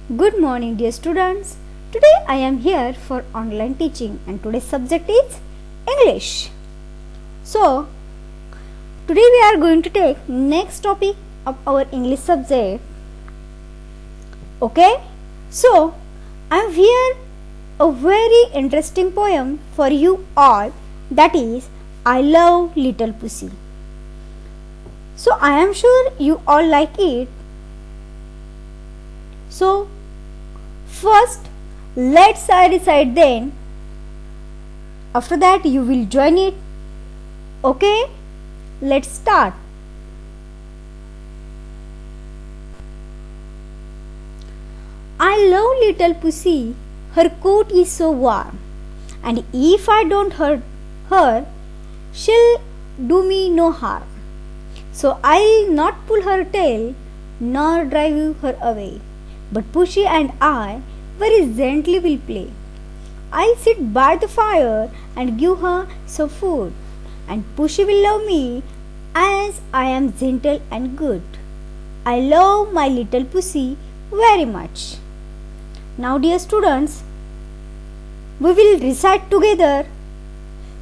Good morning, dear students. Today I am here for online teaching and today's subject is English. So, today we are going to take next topic of our English subject. Okay? So, I am here a very interesting poem for you all, that is I Love Little Pussy. So, I am sure you all like it. So, first let's recite, then after that you will join it. Okay, let's start. I love little pussy, her coat is so warm, and if I don't hurt her, she'll do me no harm. So I'll not pull her tail nor drive her away, but Pussy and I very gently will play. I'll sit by the fire and give her some food, and Pussy will love me as I am gentle and good. I love my little pussy very much. Now, dear students, we will recite together.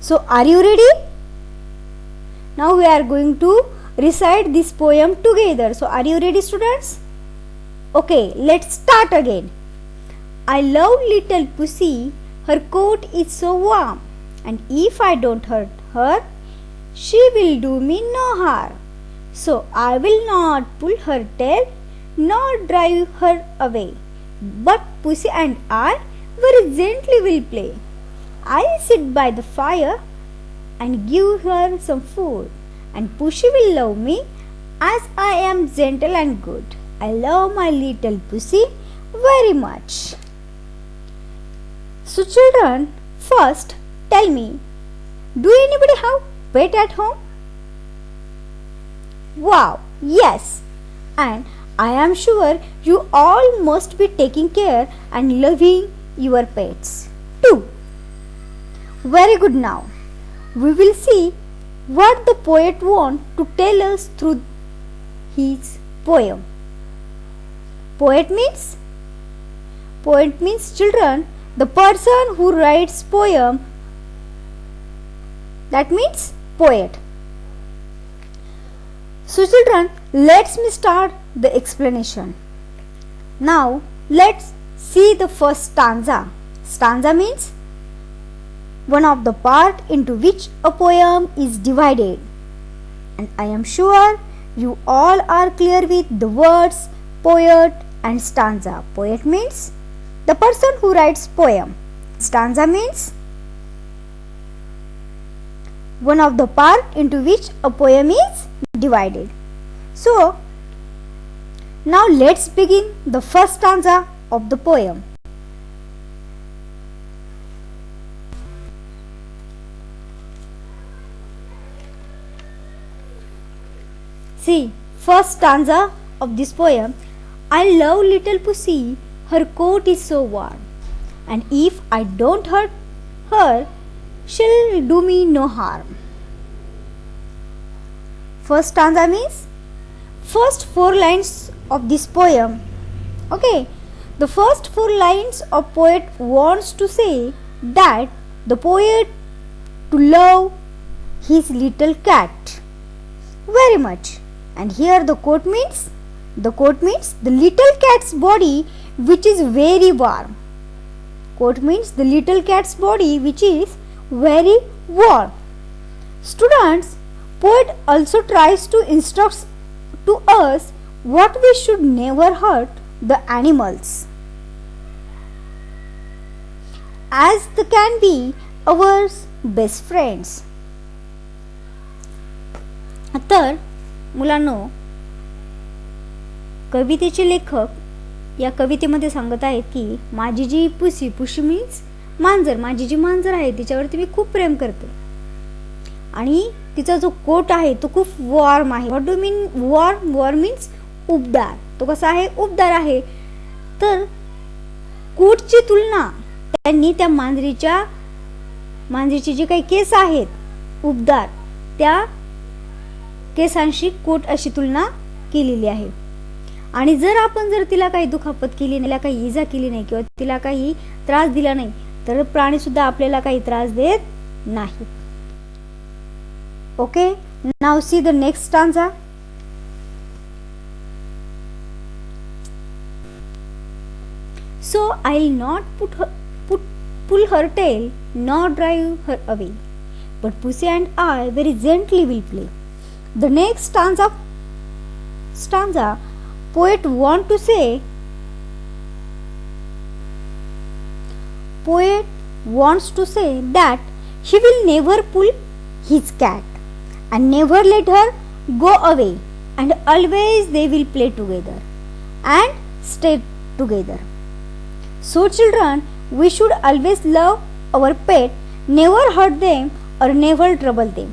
So, are you ready? Now we are going to recite this poem together. So, are you ready, students? Okay, let's start again. I love little pussy, her coat is so warm, and if I don't hurt her, she will do me no harm. So I will not pull her tail nor drive her away, but Pussy and I very gently will play. I'll sit by the fire and give her some food, and Pussy will love me as I am gentle and good. I love my little pussy very much. So children, first tell me, do anybody have pet at home? Wow, yes. And I am sure you all must be taking care and loving your pets too. Very good. Now we will see what the poet wants to tell us through his poem. Poet means children, the person who writes poem, that means poet. So children, let's start the explanation. Now let's see the first stanza. Stanza means one of the part into which a poem is divided, and I am sure you all are clear with the words poet and stanza. Poet means the person who writes poem. Stanza means one of the part into which a poem is divided. So now let's begin the first stanza of the poem. See, first stanza of this poem. I love little pussy, her coat is so warm, and if I don't hurt her, she'll do me no harm. First stanza means first 4 lines of this poem. Okay, the first 4 lines of poet wants to say that the poet to love his little cat very much, and here the quote means the little cat's body which is very warm. Quote means the little cat's body which is very warm. Students, poet also tries to instruct to us what we should never hurt the animals, as they can be our best friends. तर मुलांनो, कवितेचे लेखक या कवितेमध्ये सांगत आहेत की माझी जी pushy means मांजर, माझी जी मांजर आहे तिच्यावरती मी खूप प्रेम करते, आणि तिचा जो कोट आहे तो खूप वॉर्म आहे. What do mean warm? Warm means उबदार. तो कसा आहे? उबदार आहे. तर कोटची तुलना त्यांनी त्या मांजरीची जी काही केस आहेत उबदार, त्या केसांशी कोट अशी तुलना केलेली आहे. आणि जर तिला काही दुखापत केली नाही, काही इजा केली नाही किंवा तिला काही त्रास दिला नाही तर प्राणी सुद्धा आपल्याला काही त्रास देत नाही. Okay, now see the next stanza. So I'll not pull her tail nor drive her away, but Pussy and I very gently will play. The next stanza poet wants to say that he will never pull his cat and never let her go away, and always they will play together and stay together. So children, we should always love our pet, never hurt them or never trouble them.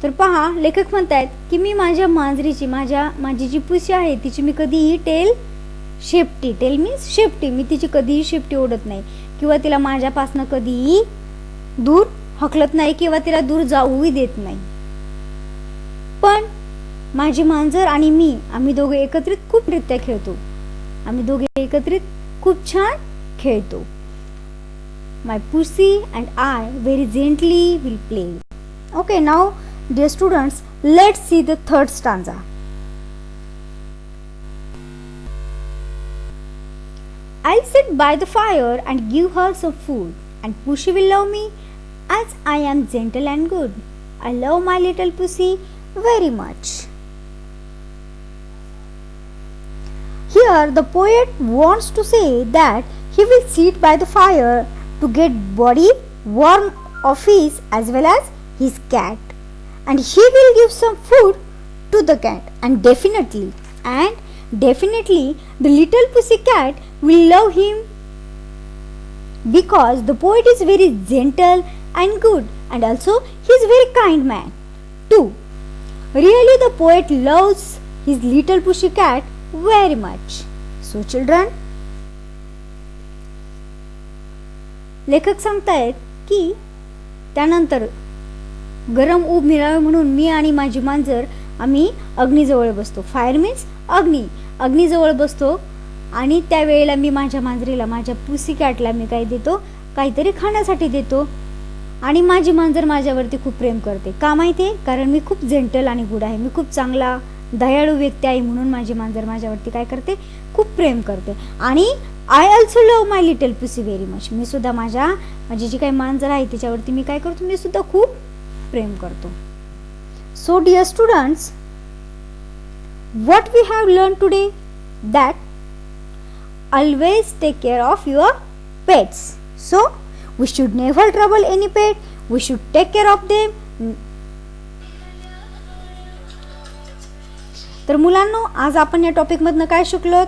तर पहा, लेखक म्हणतात की मी माझ्या मांजरीची माझी जी pussy आहे तिची मी कधीही टेल मीन्स शेपटी, मी तिची कधीही शेपटी ओढत नाही किंवा तिला माझ्यापासून कधीही दूर हकलत नाही किंवा तिला दूर जाऊही देत नाही. पण माझी मांजर आणि मी आम्ही दोघे एकत्रित खूप नृत्य खेळतो, आम्ही दोघे एकत्रित खूप छान खेळतो. My pussy and I very gently will play. Okay, now dear students, let's see the third stanza. I'll sit by the fire and give her some food, and Pussy will love me as I am gentle and good. I love my little pussy very much. Here the poet wants to say that he will sit by the fire to get body warm of his as well as his cat, and he will give some food to the cat, and definitely the little pussy cat will love him because the poet is very gentle and good, and also he is very kind man too. Really the poet loves his little pussy cat very much. So children, लेखक सांगतायत की त्यानंतर गरम ऊब मिळावे म्हणून मी आणि माझी मांजर आम्ही अग्नीजवळ बसतो. फायर मीन्स अग्नीजवळ बसतो आणि त्यावेळेला मी माझ्या मांजरीला, माझ्या पुसी कॅटला मी काय देतो, काहीतरी खाण्यासाठी देतो. आणि माझी मांजर माझ्यावरती खूप प्रेम करते. का माहिती आहे? कारण मी खूप जेंटल आणि गुड आहे, मी खूप चांगला दयाळू व्यक्ती आहे, म्हणून माझी मांजर माझ्यावरती काय करते, खूप प्रेम करते. आणि I also love my little pussy very much. मी सुद्धा माझी जी काही मांजर आहे तिच्यावरती मी काय करतो, मी सुद्धा खूप प्रेम करतो. So dear students, what we have learned today, that always take care of your pets. So we should never trouble any pet, we should take care of them. तर मुलांनो, आज आपण या टॉपिक मधनं काय शिकलोत?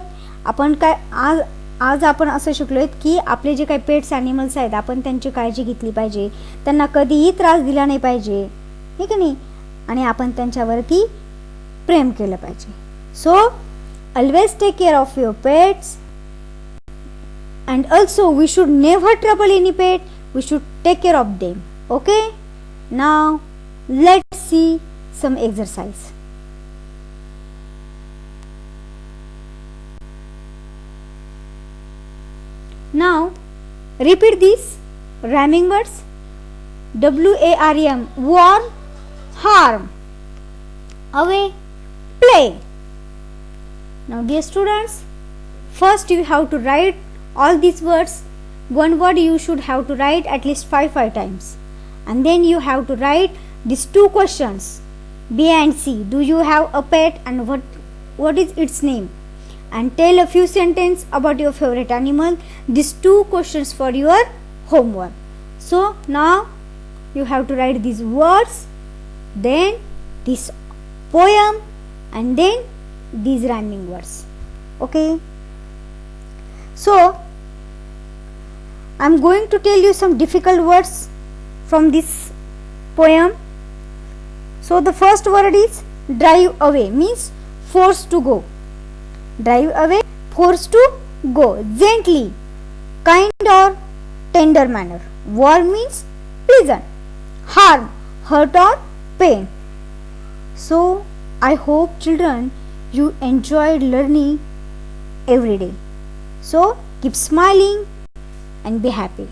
आज आपण असं शिकलोय की आपले जे काही पेट्स ॲनिमल्स आहेत आपण त्यांची काळजी घेतली पाहिजे, त्यांना कधीही त्रास दिला नाही पाहिजे, ठीक आहे नाही, आणि आपण त्यांच्यावरती प्रेम केलं पाहिजे. So always take care of your pets, and also we should never trouble any pet, we should take care of them. Okay, now let's see some exercise. Now repeat these rhyming words. WARM, warm, harm, away, play. Now dear students, first you have to write all these words. One word you should have to write at least five times, and then you have to write these two questions, B and C. Do you have a pet, and what is its name? And tell a few sentences about your favorite animal. These two questions for your homework. So now you have to write these words, then this poem, and then these rhyming words. Okay, so I am going to tell you some difficult words from this poem. So the first word is drive away, means force to go. Drive away, force to go, gently, kind or tender manner. Warm means pleasant, harm, hurt or pain. So I hope children you enjoyed learning every day. So keep smiling and be happy.